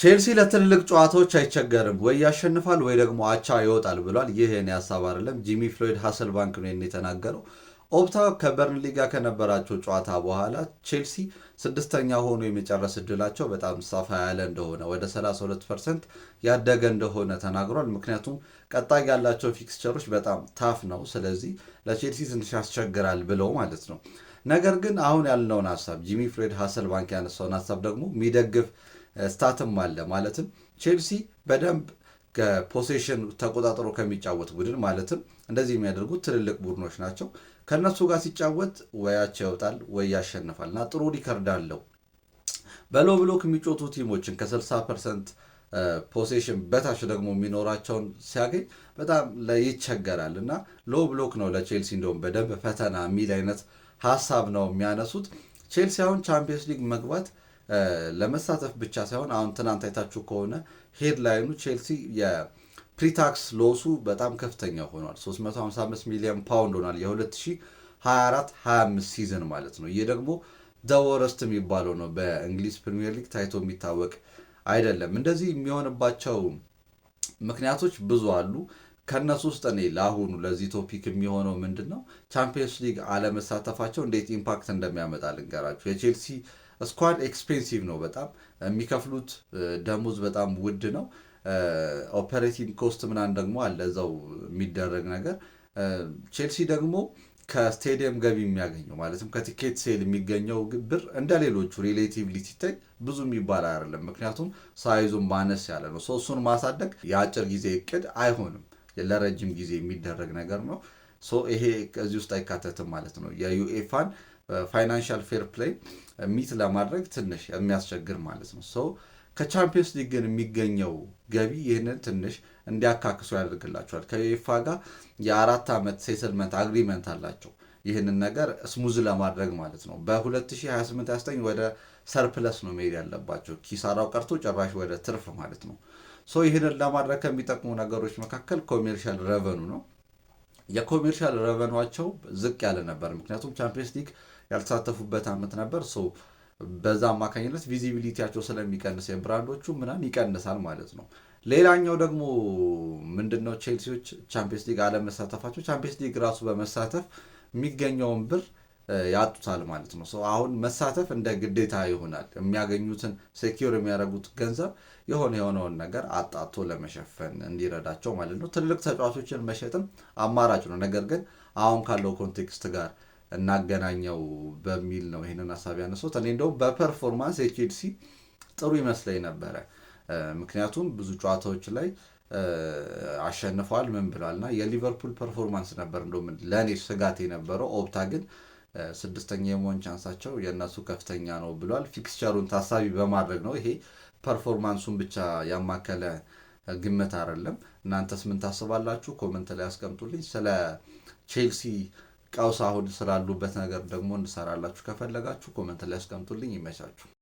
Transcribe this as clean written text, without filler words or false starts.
ቼልሲ ለትልልቅ ጨዋታዎች አይቸገርም፣ ወይ ያሸንፋል ወይ ደግሞ አቻ ይወጣል ብሏል። ይህ የኔ ሀሳብ አይደለም። ጂሚ ፍሎይድ ሀሰልባንክ ነው የተናገረው። ኦፕታ ከበርንሊ ጋር ከነበራቸው ጨዋታ በኋላ ቼልሲ ስድስተኛ ሆኖ የመጨረስ እድላቸው በጣም ሰፋ ያለ እንደሆነ ወደ 32% ያደገ እንደሆነ ተናግሯል። ምክንያቱም ቀጣይ ያላቸው ፊክስቸሮች በጣም ታፍ ነው፣ ስለዚህ ለቼልሲ ትንሽ ያስቸግራል ብለው ማለት ነው። ነገር ግን አሁን ያልነውን ሀሳብ ጂሚ ፍሎይድ ሀሰልባንክ ያነሳውን ሀሳብ ደግሞ የሚደግፍ ስታትም አለ። ማለትም ቼልሲ በደንብ ከፖሴሽን ተቆጣጥሮ ከሚጫወት ቡድን ማለትም እንደዚህ የሚያደርጉት ትልልቅ ቡድኖች ናቸው። ከእነሱ ጋር ሲጫወት ወያቸው ይወጣል ወይ ያሸንፋል እና ጥሩ ሪከርድ አለው። በሎ ብሎክ የሚጮቱ ቲሞችን ከ60% ፖሴሽን በታች ደግሞ የሚኖራቸውን ሲያገኝ በጣም ይቸገራል እና ሎ ብሎክ ነው ለቼልሲ እንደውም በደንብ ፈተና የሚል አይነት ሀሳብ ነው የሚያነሱት። ቼልሲ አሁን ቻምፒየንስ ሊግ መግባት ለመሳተፍ ብቻ ሳይሆን አሁን ትናንት አይታችሁ ከሆነ ሄድላይኑ ቼልሲ የፕሪታክስ ሎሱ በጣም ከፍተኛ ሆኗል። 355 ሚሊዮን ፓውንድ ሆኗል የ2024-25 ሲዝን ማለት ነው። ይህ ደግሞ ደወረስት የሚባለው ነው። በእንግሊዝ ፕሪሚየር ሊግ ታይቶ የሚታወቅ አይደለም። እንደዚህ የሚሆንባቸው ምክንያቶች ብዙ አሉ። ከእነሱ ውስጥ እኔ ለአሁኑ ለዚህ ቶፒክ የሚሆነው ምንድን ነው ቻምፒየንስ ሊግ አለመሳተፋቸው እንዴት ኢምፓክት እንደሚያመጣ ልንገራችሁ። የቼልሲ ስኳድ ኤክስፔንሲቭ ነው። በጣም የሚከፍሉት ደሞዝ በጣም ውድ ነው። ኦፐሬቲንግ ኮስት ምናምን ደግሞ አለ እዛው የሚደረግ ነገር። ቼልሲ ደግሞ ከስቴዲየም ገቢ የሚያገኘው ማለትም ከቲኬት ሴል የሚገኘው ብር እንደ ሌሎቹ ሪሌቲቭሊ ሲታይ ብዙ የሚባል አይደለም። ምክንያቱም ሳይዙም ማነስ ያለ ነው። እሱን ማሳደግ የአጭር ጊዜ እቅድ አይሆንም፣ ለረጅም ጊዜ የሚደረግ ነገር ነው። ይሄ ከዚህ ውስጥ አይካተትም ማለት ነው። የዩኤፋን ፋይናንሻል ፌር ፕሌይ ሚት ለማድረግ ትንሽ የሚያስቸግር ማለት ነው። ከቻምፒየንስ ሊግ ግን የሚገኘው ገቢ ይህንን ትንሽ እንዲያካክሱ ያደርግላቸዋል። ከዩኤፋ ጋር የ4 ዓመት ሴትልመንት አግሪመንት አላቸው። ይህንን ነገር ስሙዝ ለማድረግ ማለት ነው። በ2028/29 ወደ ሰርፕለስ ነው መሄድ ያለባቸው። ኪሳራው ቀርቶ ጭራሽ ወደ ትርፍ ማለት ነው። ይህንን ለማድረግ ከሚጠቅሙ ነገሮች መካከል ኮሜርሻል ረቨኑ ነው። የኮሜርሻል ረቨኗቸው ዝቅ ያለ ነበር፣ ምክንያቱም ቻምፒየንስ ሊግ ያልተሳተፉበት ዓመት ነበር። በዛ አማካኝነት ቪዚቢሊቲያቸው ስለሚቀንስ የብራንዶቹ ምናምን ይቀንሳል ማለት ነው። ሌላኛው ደግሞ ምንድነው ቼልሲዎች ቻምፒየንስ ሊግ አለመሳተፋቸው ቻምፒየንስ ሊግ ራሱ በመሳተፍ የሚገኘውን ብር ያጡታል ማለት ነው። አሁን መሳተፍ እንደ ግዴታ ይሆናል። የሚያገኙትን ሴኪር የሚያደርጉት ገንዘብ የሆነውን ነገር አጣቶ ለመሸፈን እንዲረዳቸው ማለት ነው። ትልልቅ ተጫዋቾችን መሸጥም አማራጭ ነው። ነገር ግን አሁን ካለው ኮንቴክስት ጋር እናገናኘው በሚል ነው ይህንን ሀሳብ ያነሱት። እኔ እንደውም በፐርፎርማንስ የቼልሲ ጥሩ ይመስለኝ ነበረ። ምክንያቱም ብዙ ጨዋታዎች ላይ አሸንፈዋል ምን ብሏል እና የሊቨርፑል ፐርፎርማንስ ነበር እንደውም ለእኔ ስጋት የነበረው። ኦፕታ ግን ስድስተኛ የመሆን ቻንሳቸው የእነሱ ከፍተኛ ነው ብሏል። ፊክስቸሩን ታሳቢ በማድረግ ነው። ይሄ ፐርፎርማንሱን ብቻ ያማከለ ግምት አይደለም። እናንተስ ምን ታስባላችሁ? ኮመንት ላይ ያስቀምጡልኝ። ስለ ቼልሲ ቀውስ አሁን ስላሉበት ነገር ደግሞ እንድሰራላችሁ ከፈለጋችሁ ኮመንት ላይ ያስቀምጡልኝ። ይመቻችሁ።